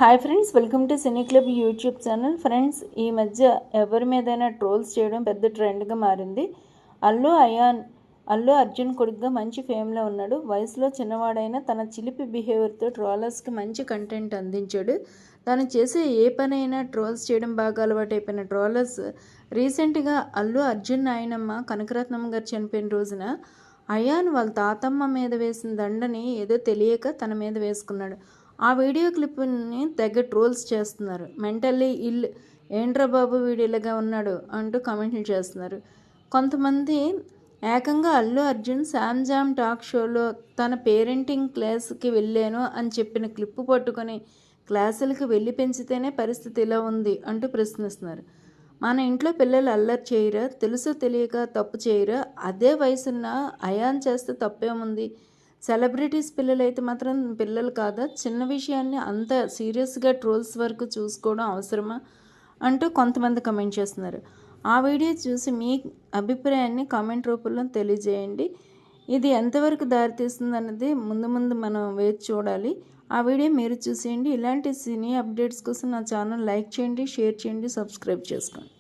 Hi friends, welcome to cine club YouTube channel. Friends, ఈ మధ్య ఎవరి మీదైనా ట్రోల్స్ చేయడం పెద్ద ట్రెండ్గా మారింది. అల్లు అర్జున్ కొడుకుగా మంచి ఫేమ్లో ఉన్నాడు. వయసులో చిన్నవాడైనా తన చిలిపి బిహేవియర్తో ట్రోలర్స్కి మంచి కంటెంట్ అందించాడు. తను చేసే ఏ పనైనా ట్రోల్స్ చేయడం బాగా అలవాటైపోయిన ట్రోలర్స్ రీసెంట్గా అల్లు అర్జున్ నాయనమ్మ కనకరత్నమ్మ గారు చనిపోయిన రోజున అయాన్ వాళ్ళ తాతమ్మ మీద వేసిన దండని ఏదో తెలియక తన మీద వేసుకున్నాడు. ఆ వీడియో క్లిప్ని తెగ ట్రోల్స్ చేస్తున్నారు. మెంటల్లీ ఇల్, ఏంట్రా బాబు వీడు ఇలాగా ఉన్నాడు అంటూ కామెంట్లు చేస్తున్నారు. కొంతమంది ఏకంగా అల్లు అర్జున్ శామ్జామ్ టాక్ షోలో తన పేరెంటింగ్ క్లాస్కి వెళ్ళాను అని చెప్పిన క్లిప్పు పట్టుకొని క్లాసులకు వెళ్ళి పెంచితేనే పరిస్థితి ఇలా ఉంది అంటూ ప్రశ్నిస్తున్నారు. మన ఇంట్లో పిల్లలు అల్లరి చేయరా, తెలుసో తెలియక తప్పు చేయరా, అదే వయసున్న అయాన్ చేస్తే తప్పేముంది, సెలబ్రిటీస్ పిల్లలు అయితే మాత్రం పిల్లలు కాదా, చిన్న విషయాన్ని అంత సీరియస్గా ట్రోల్స్ వరకు చూసుకోవడం అవసరమా అంటూ కొంతమంది కమెంట్ చేస్తున్నారు. ఆ వీడియో చూసి మీ అభిప్రాయాన్ని కామెంట్ రూపంలో తెలియజేయండి. ఇది ఎంతవరకు దారితీస్తుంది అన్నది ముందు మనం వేచి చూడాలి. ఆ వీడియో మీరు చూసేయండి. ఇలాంటి సినీ అప్డేట్స్ కోసం నా ఛానల్ లైక్ చేయండి, షేర్ చేయండి, సబ్స్క్రైబ్ చేసుకోండి.